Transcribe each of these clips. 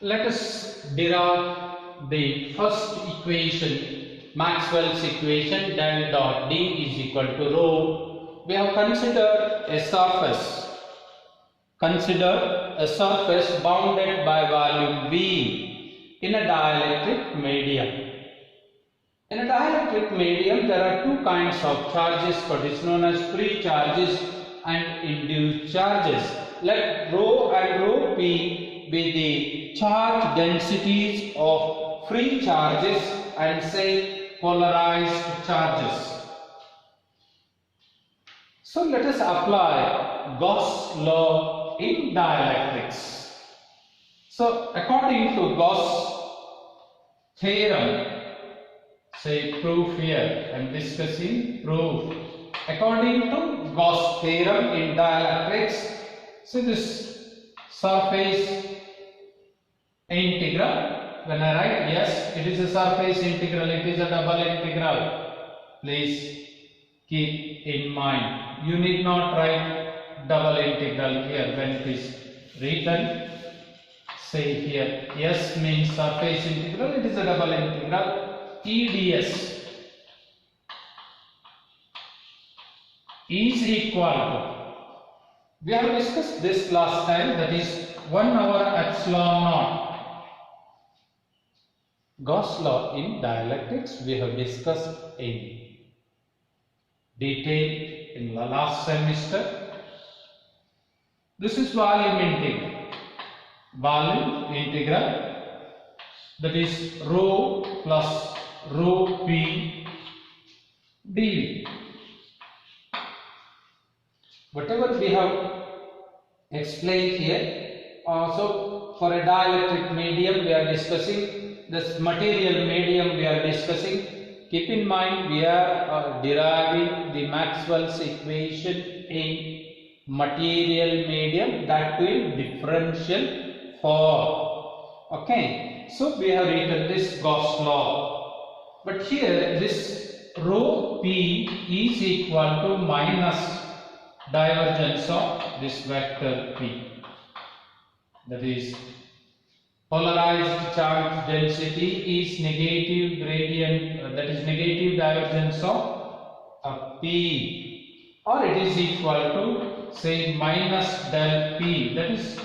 Let us derive the first equation, Maxwell's equation, del dot D is equal to rho. We have considered a surface. Consider a surface bounded by volume V in a dielectric medium. In a dielectric medium, there are two kinds of charges, what is known as free charges and induced charges. Let rho and rho P be the charge densities of free charges and say polarized charges. So let us apply Gauss law in dielectrics. So according to Gauss theorem, say proof here, I am discussing proof. According to Gauss theorem in dielectrics, see this surface integral, when I write, yes, it is a surface integral, it is a double integral. Please keep in mind, you need not write double integral here when it is written. Say here, yes means surface integral, it is a double integral. EDS is equal to, we have discussed this last time, that is 1/epsilon naught. Gauss law in dielectrics we have discussed in detail in the last semester. This is volume integral. Volume integral, that is rho plus rho P dV. Whatever we have explained here, also for a dielectric medium we are discussing, this material medium we are discussing. Keep in mind we are deriving the Maxwell's equation in material medium, that too in differential form. Okay, so we have written this Gauss law, but here this rho P is equal to minus divergence of this vector P, that is polarized charge density is negative gradient, that is negative divergence of P, or it is equal to say minus del P, that is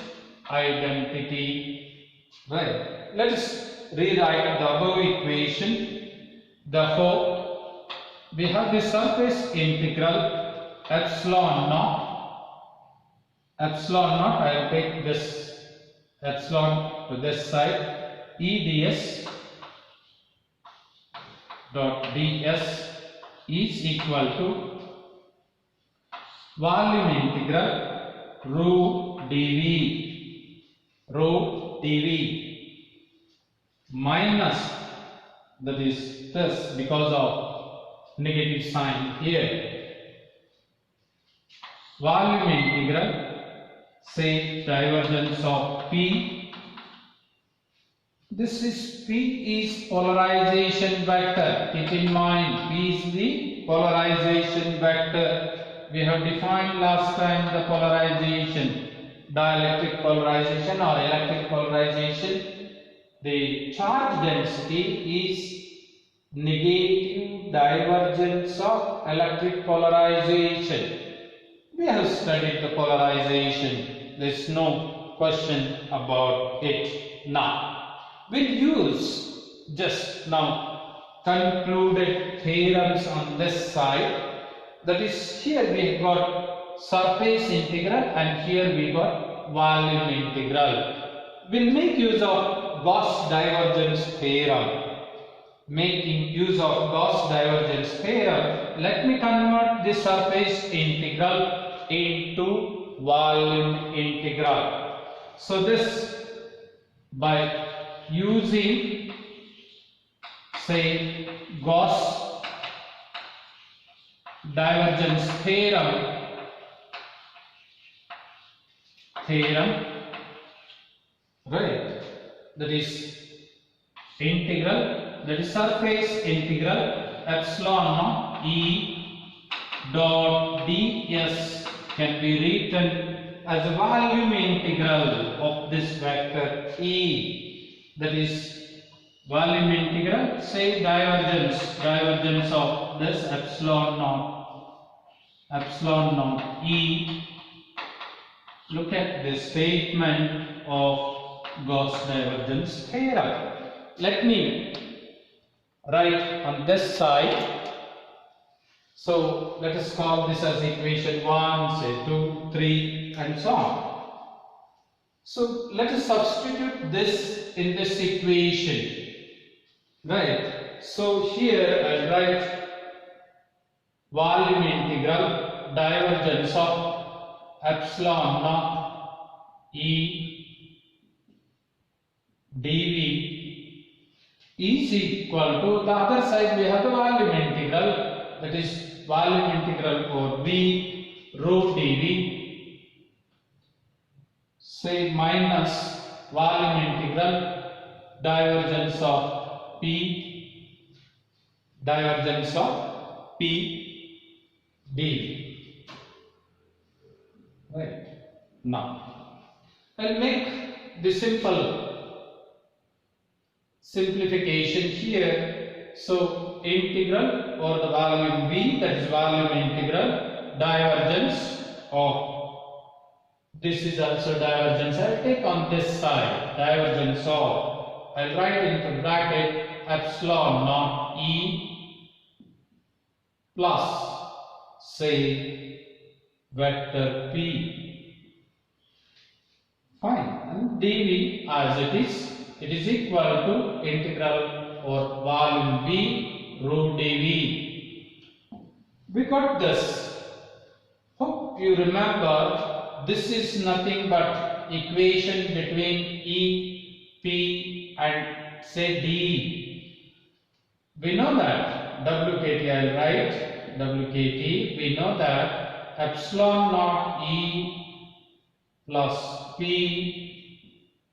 identity, right? Let us rewrite the above equation. Therefore, we have the surface integral epsilon naught, I will take this epsilon to this side, EDS dot DS is equal to volume integral rho dV minus, that is this because of negative sign here, volume integral say divergence of P. This is P is polarization vector. Keep in mind P is the polarization vector. We have defined last time the polarization, dielectric polarization or electric polarization. The charge density is negative divergence of electric polarization. We have studied the polarization. There is no question about it now. We'll use just now concluded theorems on this side. That is, here we got surface integral and here we got volume integral. We'll make use of Gauss divergence theorem. Making use of Gauss divergence theorem, let me convert the surface integral into volume integral. So this, by using say Gauss divergence theorem, right, that is integral, that is surface integral epsilon naught E dot ds can be written as a volume integral of this vector E, that is volume integral, say divergence of this epsilon naught E. Look at the statement of Gauss divergence theorem. Let me write on this side. So let us call this as equation 1, say 2, 3 and so on. So let us substitute this in this equation. Right. So here I write volume integral divergence of epsilon naught E dV is equal to, the other side we have the volume integral, that is volume integral for V rho dV, say minus volume integral divergence of P dV. Right. Now I'll make the simplification here. So integral over the volume V, that is volume integral divergence of, this is also divergence, I'll take on this side divergence of, I'll write into bracket epsilon naught E plus say vector P. Fine. And dV as it is equal to integral or volume V rho dV. We got this. Hope you remember, this is nothing but equation between E, P and say D. We know that WKT, I'll write WKT, we know that epsilon naught E plus P,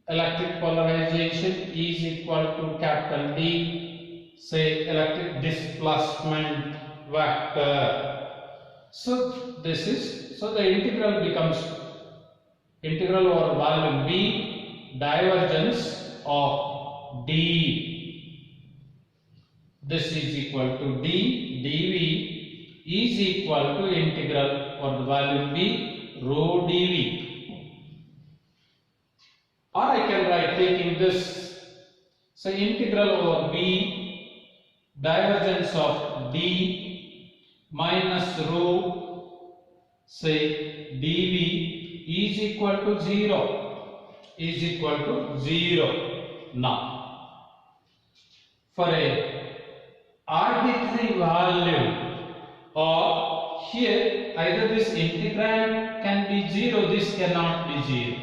electric polarization is equal to capital D, say electric displacement vector. So this is, so the integral becomes integral over volume V divergence of D. This is equal to D, dV is equal to integral over the volume V rho dV. Or I can write taking this, so integral over V divergence of D minus rho say dV is equal to 0, Now for a arbitrary value, or here either this integrand can be 0, this cannot be 0.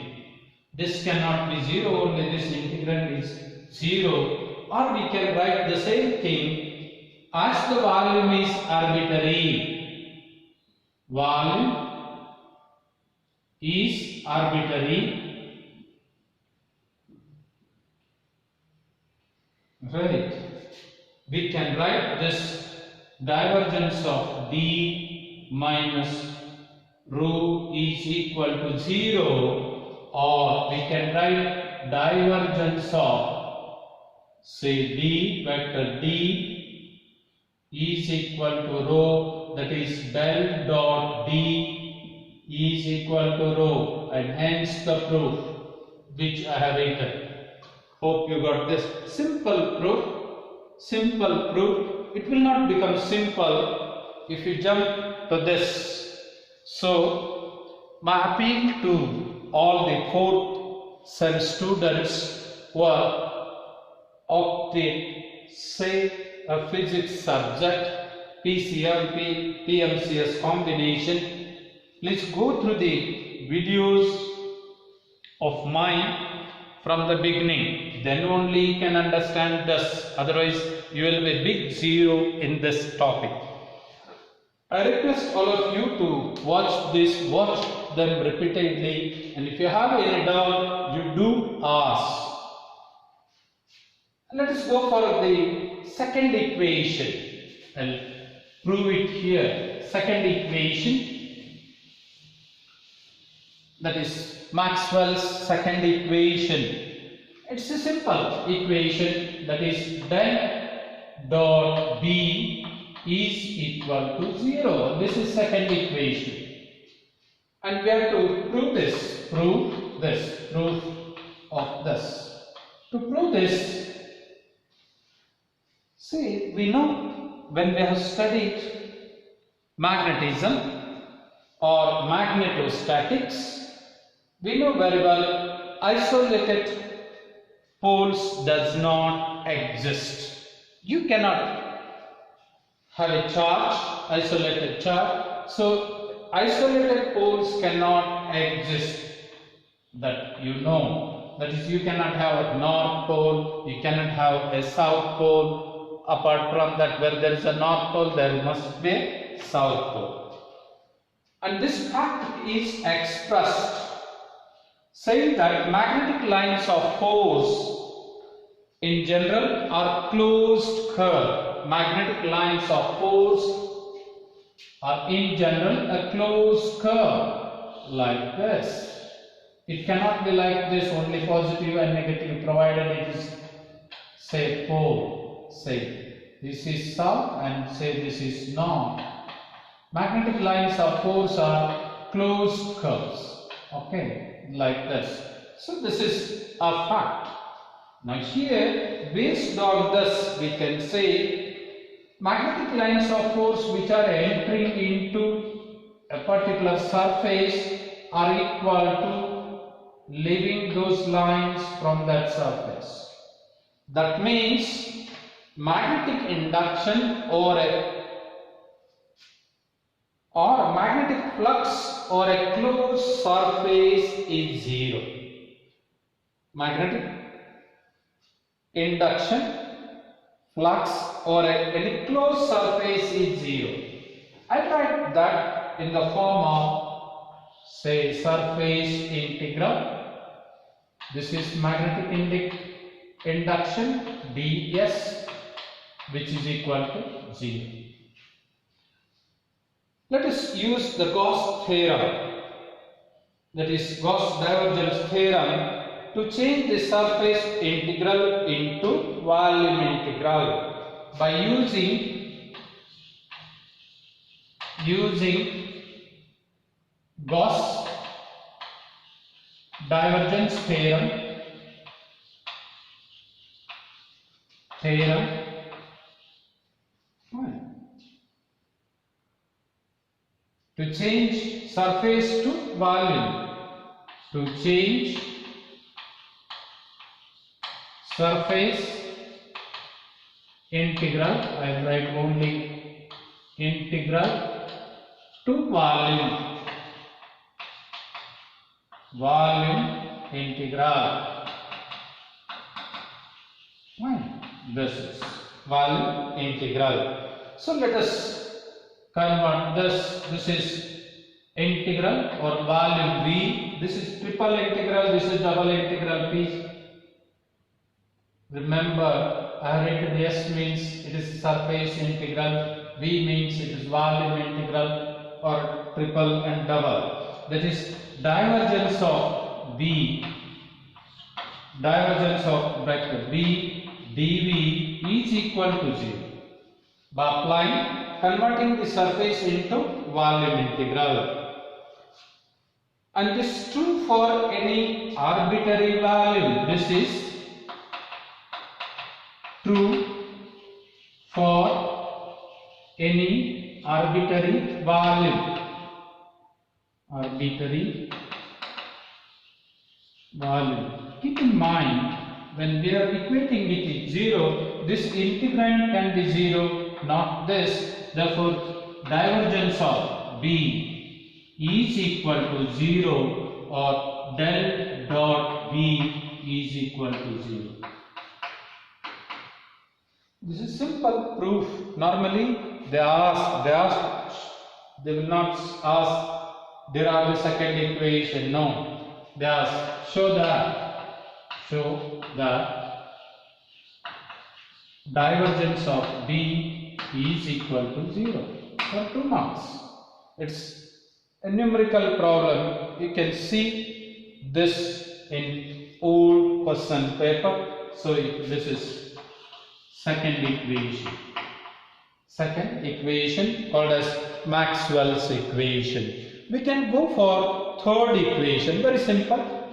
This cannot be 0, only this integrand is 0. Or we can write the same thing, as the volume is arbitrary. Volume is arbitrary. Right. We can write this divergence of D minus rho is equal to 0, or we can write divergence of say D vector D is equal to rho, that is del dot D is equal to rho, and hence the proof which I have written. Hope you got this. Simple proof. It will not become simple if you jump to this. So my appeal to all the 4th sem students who are of the say a physics subject, PCMP, PMCS combination, please go through the videos of mine from the beginning, then only you can understand this, otherwise you will be big zero in this topic. I request all of you to watch them repeatedly, and if you have any doubt, you do ask. Let us go for the second equation. I'll prove it here. Second equation. that is Maxwell's second equation. It's a simple equation, that is del dot B is equal to 0. This is second equation. And we have to prove this, proof of this. To prove this, see, we know when we have studied magnetism or magnetostatics, we know very well isolated poles does not exist. You cannot have a charge, isolated charge. So isolated poles cannot exist. That you know. That is, you cannot have a north pole, you cannot have a south pole. Apart from that, where there is a north pole, there must be a south pole. And this fact is expressed saying that magnetic lines of force in general are closed curve. Magnetic lines of force are in general a closed curve like this. It cannot be like this, only positive and negative, provided it is, say, pole. Say this is south and say this is north. Magnetic lines of force are closed curves. Okay, like this. So this is a fact. Now here, based on this, we can say magnetic lines of force which are entering into a particular surface are equal to leaving those lines from that surface. That means magnetic induction or magnetic flux or a closed surface is 0. Magnetic induction, flux or any closed surface is 0. I write that in the form of, say, surface integral. This is magnetic induction ds, which is equal to 0. Let us use the Gauss theorem, that is Gauss divergence theorem, to change the surface integral into volume integral by using Gauss divergence theorem. To change surface to volume, to change surface integral, I will write only integral to volume integral. This is volume integral. So let us convert this. This is integral or volume V. This is triple integral. This is double integral, please. Remember, I have written S means it is surface integral, V means it is volume integral, or triple and double. That is divergence of V, divergence of vector V dV is equal to 0. By applying, converting the surface into volume integral. And this is true for any arbitrary volume. This is true for any arbitrary volume. Keep in mind, when we are equating with 0, this integrand can be 0, not this. Therefore, divergence of B is equal to 0 or del dot B is equal to 0. This is simple proof. Normally they will not ask derive the second equation. No, they ask show that divergence of B is equal to 0 for 2 marks. It's a numerical problem. You can see this in old question paper. So this is second equation. Second equation called as Maxwell's equation. We can go for third equation. Very simple.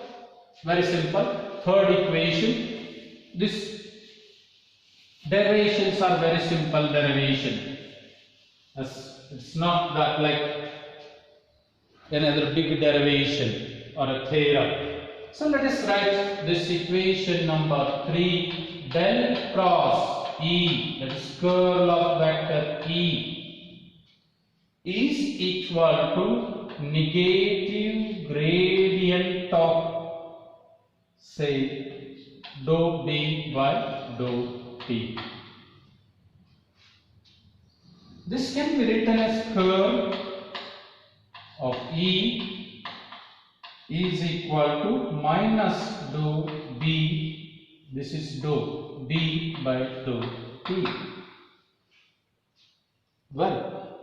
Very simple. Third equation. This derivations are very simple derivation. It's not that like another big derivation or a theorem. So let us write this equation number 3. Del cross E, that is curl of vector E, is equal to negative gradient of, say, dou B by dou T. This can be written as curl of E is equal to minus dou B, this is dou B by dou T. Well,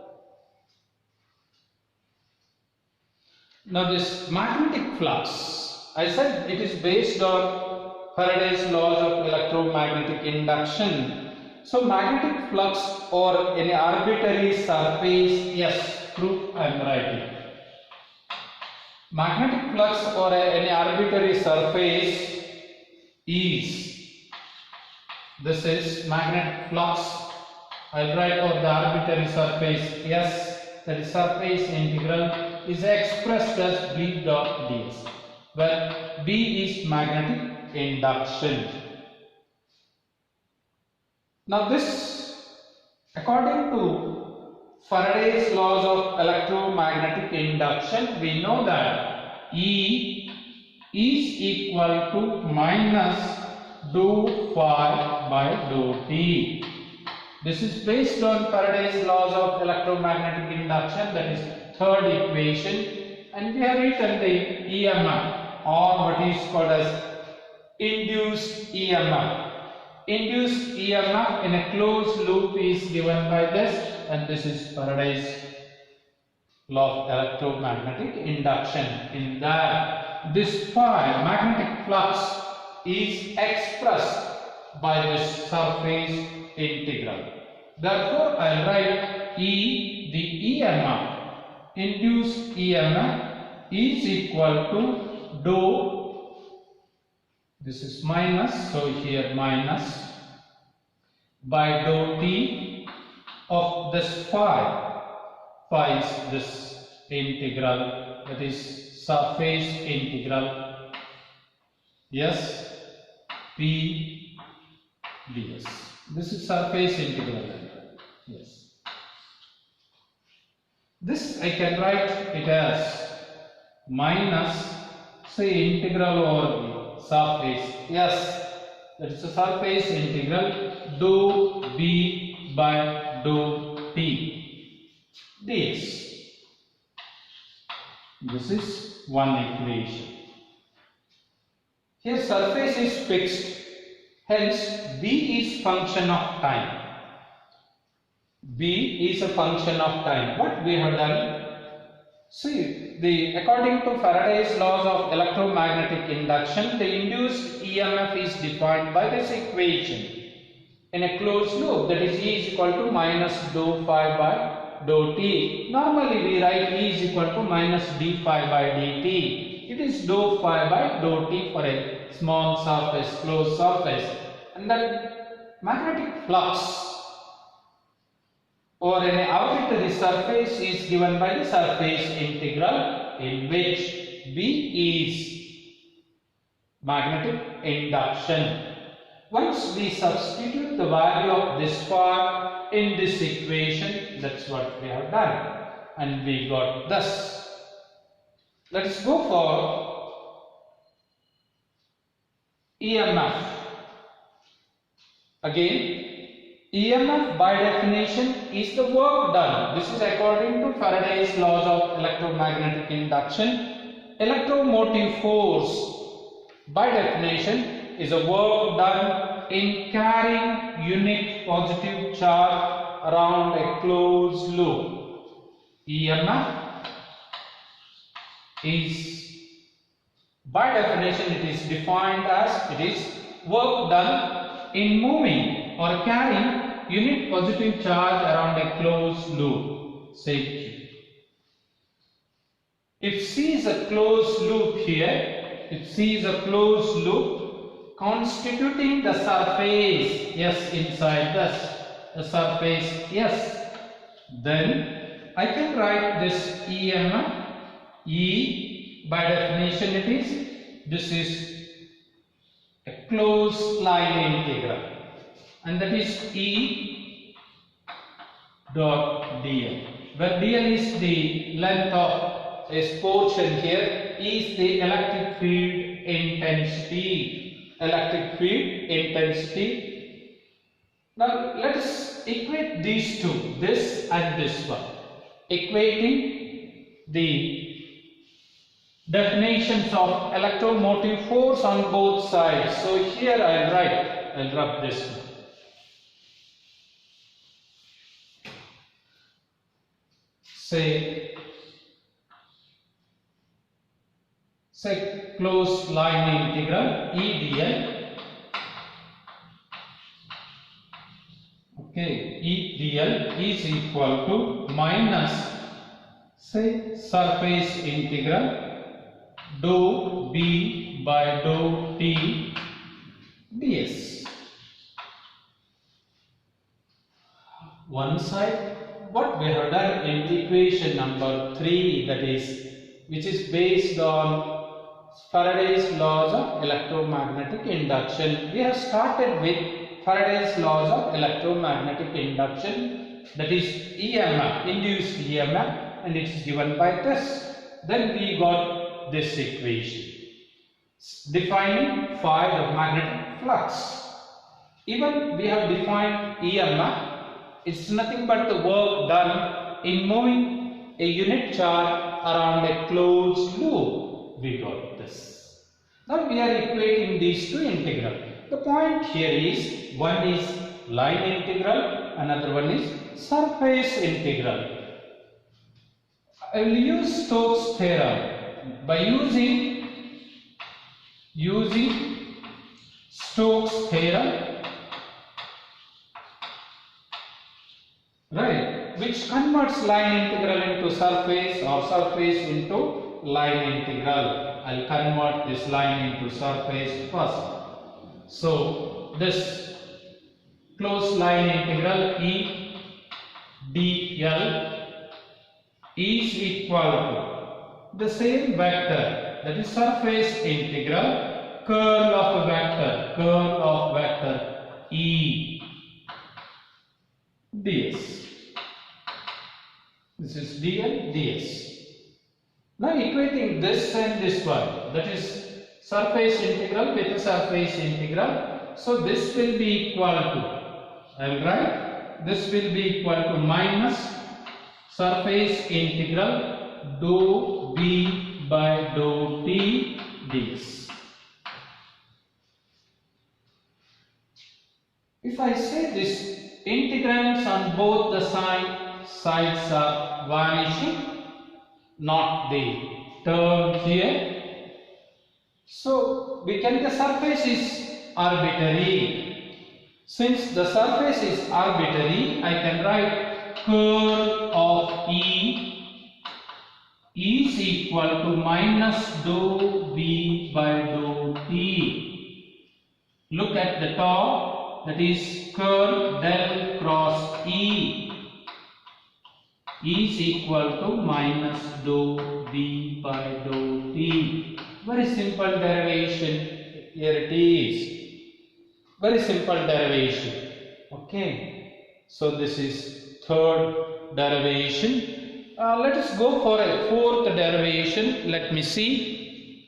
now this magnetic flux, I said it is based on Faraday's laws of electromagnetic induction. So magnetic flux or any arbitrary surface, yes, proof I am writing. Magnetic flux or any arbitrary surface is, this is magnetic flux, I will write over the arbitrary surface S, that is surface integral is expressed as B dot ds, where B is magnetic induction. Now this, according to Faraday's laws of electromagnetic induction, we know that E is equal to minus dou phi by dou T. This is based on Faraday's laws of electromagnetic induction, that is third equation, and we have written the EMF or what is called as induced EMF. Induced EMF in a closed loop is given by this, and this is Faraday's law of electromagnetic induction. In that, this phi magnetic flux is expressed by this surface integral. Therefore, I will write E, the EMF, induced EMF is equal to dou, this is minus, so here minus, by dou T of this phi. Phi is this integral, that is surface integral, yes, P ds. This is surface integral, yes. This I can write it as minus, say, integral over the surface, yes, that is a surface integral dou B by dou T ds. This is one equation. Here surface is fixed, hence B is function of time. B is a function of time. What we have done? See, according to Faraday's laws of electromagnetic induction, the induced EMF is defined by this equation in a closed loop, that is E is equal to minus dou phi by dou T. Normally we write E is equal to minus d phi by dt. It is dou phi by dou T for a small surface, closed surface, and that magnetic flux or an arbitrary surface is given by the surface integral, in which B is magnetic induction. Once we substitute the value of this phi in this equation, that's what we have done, and we got this. Let us go for EMF. Again, EMF by definition is the work done. This is according to Faraday's laws of electromagnetic induction. Electromotive force by definition is a work done in carrying unit positive charge around a closed loop. EMF is, by definition, it is defined as it is work done in moving or carrying unit positive charge around a closed loop, say Q. If C is a closed loop here, if C is a closed loop constituting the surface S inside the surface S, then I can write this EMF E, by definition it is, this is a closed line integral, and that is E dot dl, where dl is the length of this portion here, E is the electric field intensity. Now let us equate these two, this and this one, equating the definitions of electromotive force on both sides. So here I'll rub this one. Say closed line integral E dl. Okay, E dl is equal to minus, say, surface integral dou B by dou T ds. One side, what we have done in equation number 3, that is, which is based on Faraday's laws of electromagnetic induction. We have started with Faraday's laws of electromagnetic induction, that is EMF, induced EMF, and it is given by this. Then we got this equation defining phi, the magnetic flux. Even we have defined EMF, it's nothing but the work done in moving a unit charge around a closed loop. We got this. Now we are equating these two integrals. The point here is, one is line integral, another one is surface integral. I will use Stokes Theorem. By using Stokes Theorem, right, which converts line integral into surface or surface into line integral. I'll convert this line into surface first. So this closed line integral E dl is equal to the same vector, that is surface integral curl of vector E ds. This is dl ds. Now equating this and this one, that is surface integral with surface integral. So this will be equal to, I will write, this will be equal to minus surface integral dou B by dou T ds. If I say this, integrands on both the sides are vanishing, not the term here. So we can, the surface is arbitrary. Since the surface is arbitrary, I can write curl of E is equal to minus dou B by dou T. Look at the top, that is curl del cross E is equal to minus dou B by dou T. Very simple derivation. Here it is. Very simple derivation. Okay. So this is third derivation. Let us go for a fourth derivation. Let me see.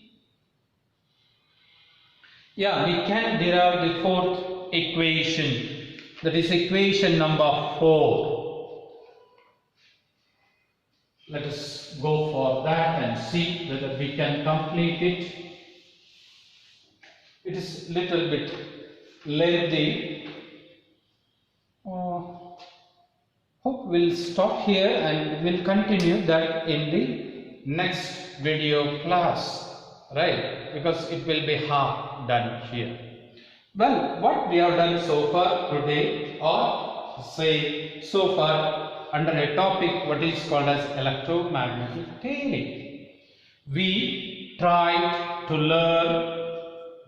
Yeah, we can derive the fourth equation. That is equation number 4. Let us go for that and see whether we can complete it. It is little bit lengthy. Hope we'll stop here and we'll continue that in the next video class, right? Because it will be half done here. Well, what we have done so far today, or say so far under a topic what is called as electromagnetic theory. We tried to learn,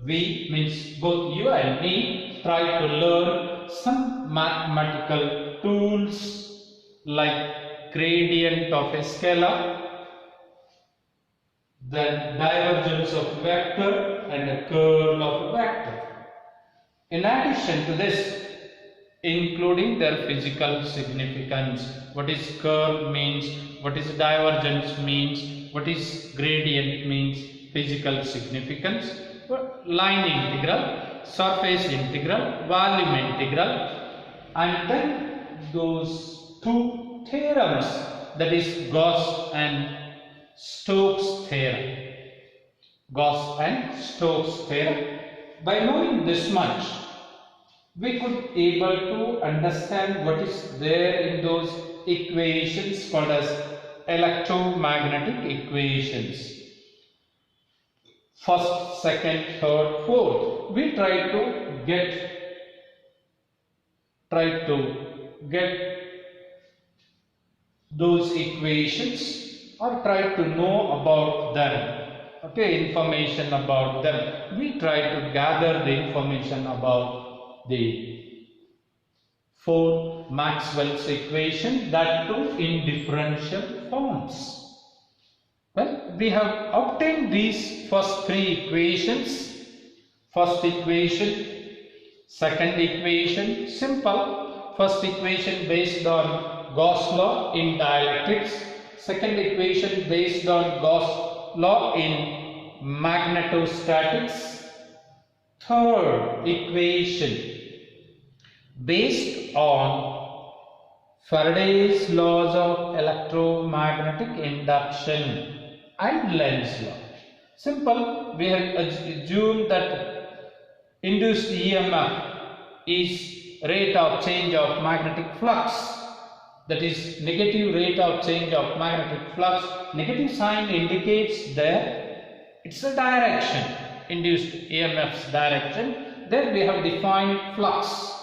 we means both you and me tried to learn some mathematical tools like gradient of a scalar, then divergence of vector and a curl of a vector. In addition to this, including their physical significance, what is curl means, what is divergence means, what is gradient means, physical significance, line integral, surface integral, volume integral, and then those two theorems, that is Gauss and Stokes theorem. Gauss and Stokes theorem. By knowing this much, we could able to understand what is there in those equations called as electromagnetic equations. First, second, third, fourth. We try to get those equations or try to know about them. Okay, information about them. We try to gather the information about the 4 Maxwell's equation, that too in differential forms. Well, we have obtained these first 3 equations. First equation, second equation, simple. First equation based on Gauss law in dielectrics. Second equation based on Gauss law in magnetostatics. Third equation based on Faraday's laws of electromagnetic induction and Lenz's law. Simple, we have assumed that induced EMF is rate of change of magnetic flux. That is negative rate of change of magnetic flux. Negative sign indicates that it's a direction, induced EMF's direction. Then we have defined flux.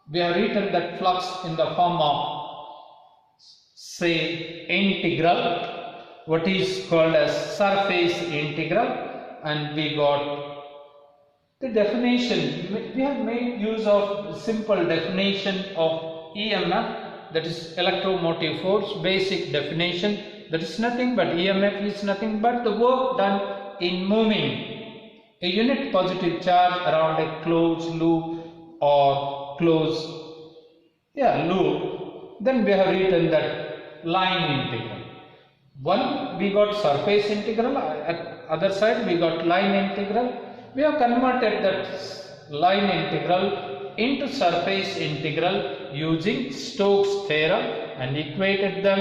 We have written that flux in the form of, say, integral, what is called as surface integral, and we got the definition. We have made use of simple definition of EMF, that is electromotive force, basic definition. That is nothing but EMF is nothing but the work done in moving a unit positive charge around a closed loop or closed loop. Then we have written that line integral. One we got surface integral, at other side we got line integral. We have converted that line integral into surface integral using Stokes theorem and equated them,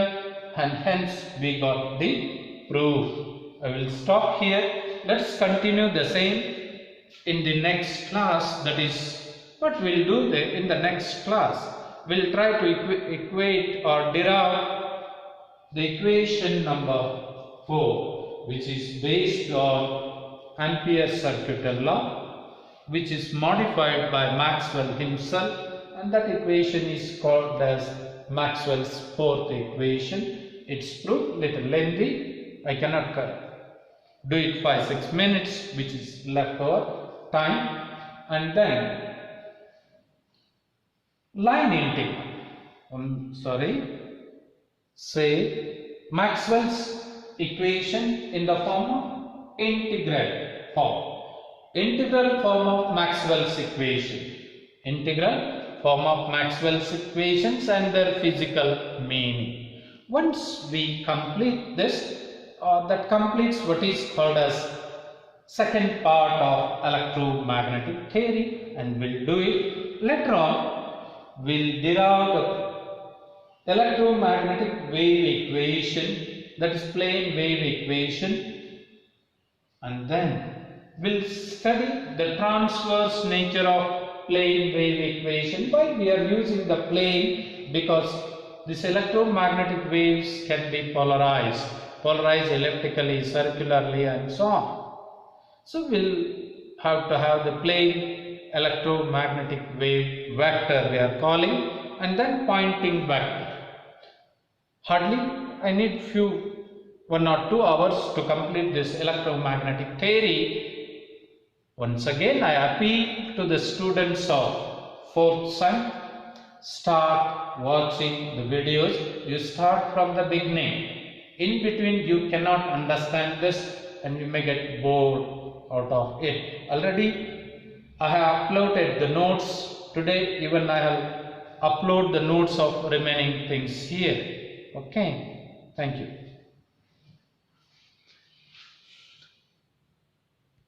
and hence we got the proof. I will stop here. Let's continue the same in the next class. That is what we'll do in the next class. We'll try to equate or derive the equation number 4, which is based on Ampere's circuital law, which is modified by Maxwell himself, and that equation is called as Maxwell's 4th equation. Its proof little lengthy. I cannot do it 5-6 minutes, which is leftover time. And then line integral. Say Maxwell's equation in the form of integral form. Integral form of Maxwell's equation. Integral form of Maxwell's equations and their physical meaning. Once we complete this, that completes what is called as second part of electromagnetic theory, and we'll do it. Later on, we'll derive the electromagnetic wave equation, that is plane wave equation, and then we'll study the transverse nature of plane wave equation. Why we are using the plane? Because these electromagnetic waves can be polarized. polarized elliptically, circularly, and so on. So we'll have to have the plane electromagnetic wave vector we are calling, and then pointing vector. Hardly I need 1 or 2 hours to complete this electromagnetic theory. Once again I appeal to the students of 4th sem, start watching the videos. You start from the beginning. In between you cannot understand this and you may get bored out of it. Already I have uploaded the notes today. Even I have uploaded the notes of remaining things here. Okay, thank you.